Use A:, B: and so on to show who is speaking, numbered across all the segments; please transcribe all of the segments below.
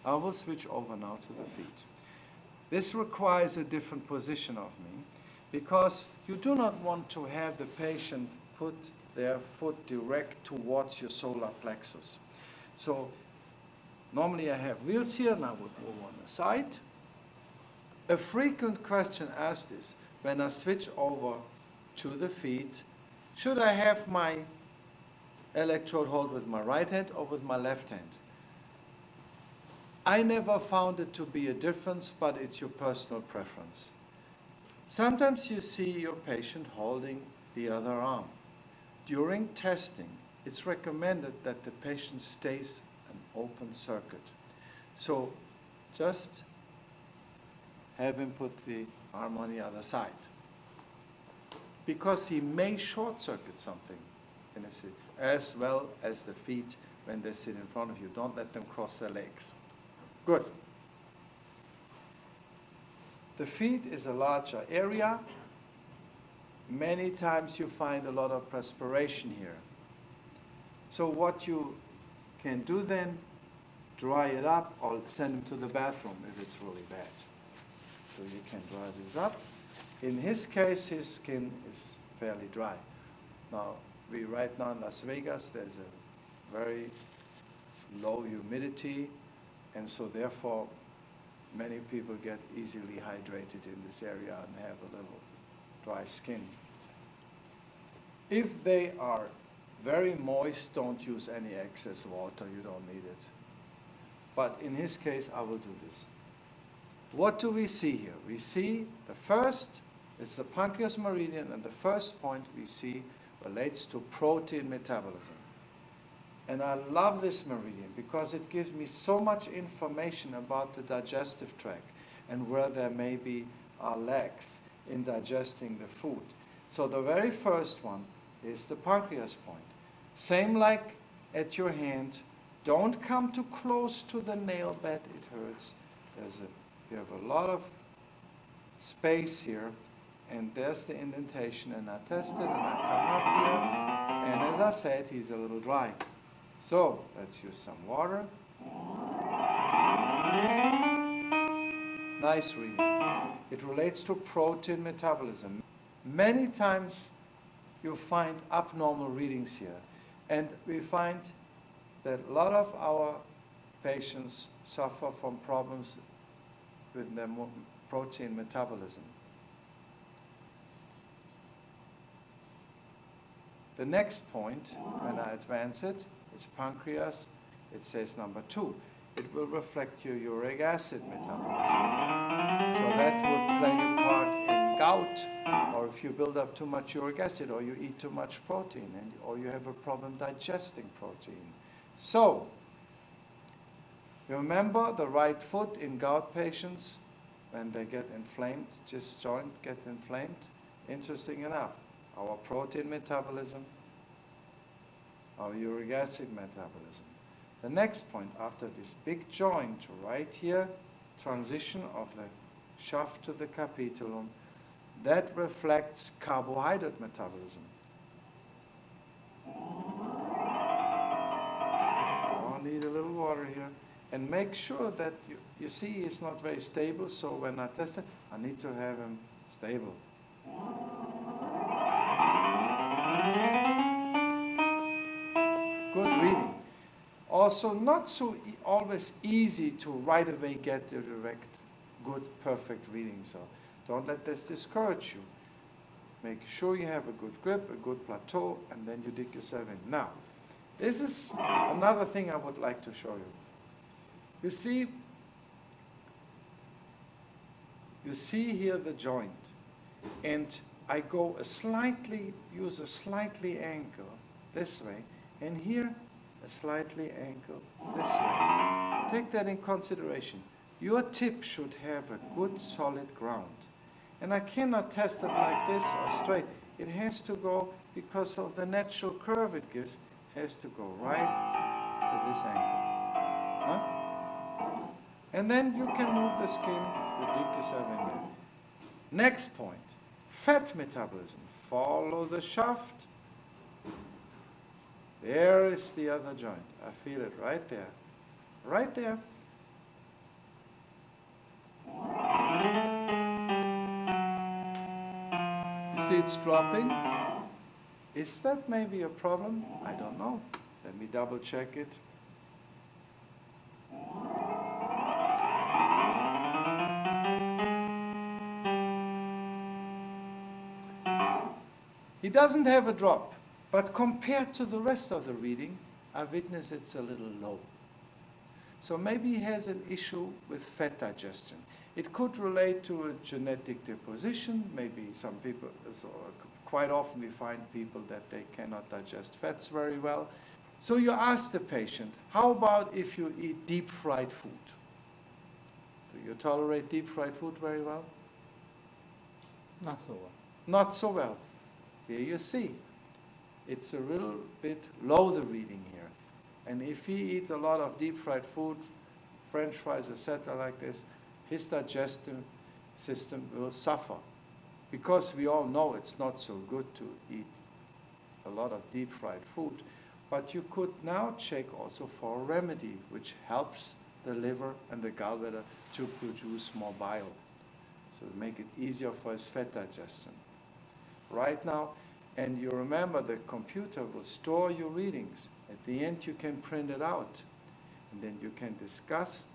A: I will switch over now to the feet. This requires a different position of me because you do not want to have the patient put their foot direct towards your solar plexus. So normally I have wheels here and I would move on the side. A frequent question asked is, when I switch over to the feet, should I have my electrode hold with my right hand or with my left hand? I never found it to be a difference, but it's your personal preference. Sometimes you see your patient holding the other arm. During testing, it's recommended that the patient stays an open circuit. So just have him put the arm on the other side, because he may short circuit something in a sit, as well as the feet when they sit in front of you. Don't let them cross their legs. Good. The feet is a larger area. Many times you find a lot of perspiration here. So what you can do then, dry it up or send him to the bathroom if it's really bad. So you can dry this up. In his case, his skin is fairly dry. Now, right now in Las Vegas, there's a very low humidity, and so therefore many people get easily hydrated in this area and have a little dry skin. If they are very moist, don't use any excess water, you don't need it. But in his case, I will do this. What do we see here? We see the first, it's the Pancreas Meridian, and the first point we see relates to protein metabolism. And I love this meridian because it gives me so much information about the digestive tract and where there may be lacks in digesting the food. So the very first one is the pancreas point. Same like at your hand. Don't come too close to the nail bed, it hurts. You have a lot of space here, and there's the indentation, and I test it, and I come up here, and as I said, he's a little dry. So let's use some water. Nice reading. It relates to protein metabolism. Many times you find abnormal readings here, and we find that a lot of our patients suffer from problems with their protein metabolism. The next point, when I advance it, it's pancreas. It says number 2. It will reflect your uric acid metabolism. So that would play a part in gout, or if you build up too much uric acid, or you eat too much protein, or you have a problem digesting protein. So, remember the right foot in gout patients, when they get inflamed, just joint get inflamed. Interesting enough, our protein metabolism, our uric acid metabolism. The next point, after this big joint right here, transition of the shaft to the capitulum, that reflects carbohydrate metabolism. I'll need a little water here. And make sure that you see he's not very stable, so when I test it, I need to have him stable. Good reading. Also, not so always easy to right away get the direct, good, perfect reading. So don't let this discourage you. Make sure you have a good grip, a good plateau, and then you dig yourself in. Now, this is another thing I would like to show you. You see here the joint, and I go use a slightly angle this way, and here a slightly angle this way. Take that in consideration. Your tip should have a good solid ground. And I cannot test it like this or straight. It has to go, because of the natural curve it gives, has to go right to this angle. Huh? And then you can move the skin, you dig yourself in there. Next point, fat metabolism. Follow the shaft. There is the other joint. I feel it right there. Right there. see it's dropping. Is that maybe a problem? I don't know. Let me double check it. He doesn't have a drop, but compared to the rest of the reading, I witness it's a little low. So maybe he has an issue with fat digestion. It could relate to a genetic deposition. Maybe some people, so quite often we find people that they cannot digest fats very well. So you ask the patient, how about if you eat deep fried food? Do you tolerate deep fried food very well?
B: Not so well.
A: Not so well. Here you see, it's a little bit low, the reading here. And if he eats a lot of deep fried food, French fries, etc. like this, his digestive system will suffer. Because we all know it's not so good to eat a lot of deep fried food. But you could now check also for a remedy which helps the liver and the gallbladder to produce more bile. So make it easier for his fat digestion. Right now, and you remember the computer will store your readings. At the end you can print it out, and then you can discuss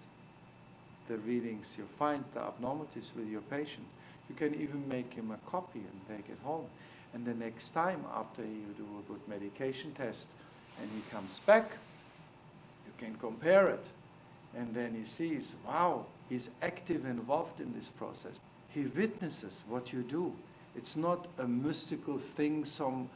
A: the readings you find, the abnormalities with your patient. You can even make him a copy and take it home. And the next time after you do a good medication test and he comes back, you can compare it. And then he sees, wow, he's active and involved in this process. He witnesses what you do. It's not a mystical thing, some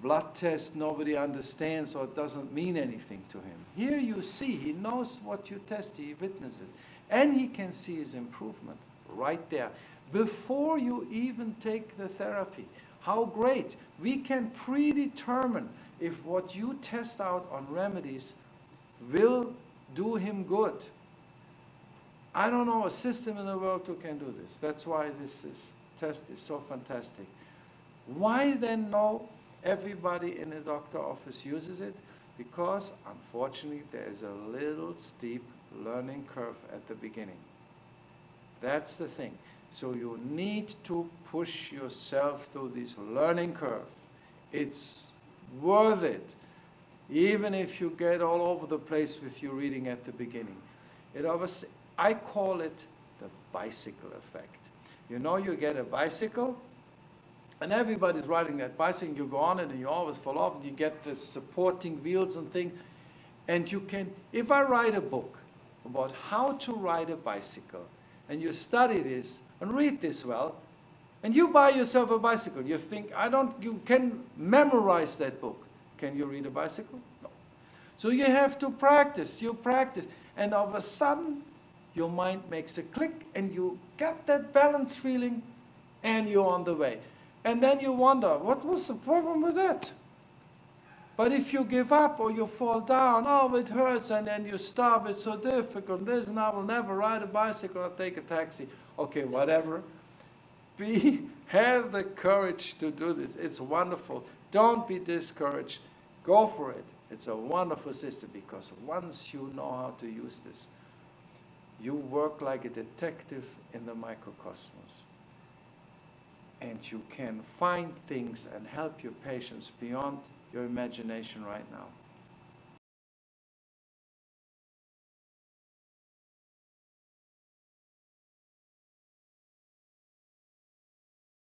A: blood test nobody understands or doesn't mean anything to him. Here you see, he knows what you test, he witnesses. And he can see his improvement right there. Before you even take the therapy. How great. We can predetermine if what you test out on remedies will do him good. I don't know a system in the world who can do this. That's why this test is so fantastic. Why then no everybody in the doctor office uses it? Because unfortunately there is a little steep learning curve at the beginning. That's the thing. So you need to push yourself through this learning curve. It's worth it, even if you get all over the place with your reading at the beginning. I call it the bicycle effect. You know, you get a bicycle, and everybody's riding that bicycle, you go on it, and you always fall off, and you get the supporting wheels and things. And you can, if I write a book about how to ride a bicycle, and you study this and read this well, and you buy yourself a bicycle, you think, you can memorize that book. Can you read a bicycle? No. So you have to practice, and all of a sudden, your mind makes a click, and you get that balance feeling, and you're on the way. And then you wonder, what was the problem with that? But if you give up or you fall down, oh, it hurts, and then you stop, it's so difficult, and I will never ride a bicycle or take a taxi. Okay, whatever. Have the courage to do this. It's wonderful. Don't be discouraged. Go for it. It's a wonderful system, because once you know how to use this, you work like a detective in the microcosmos. And you can find things and help your patients beyond your imagination right now.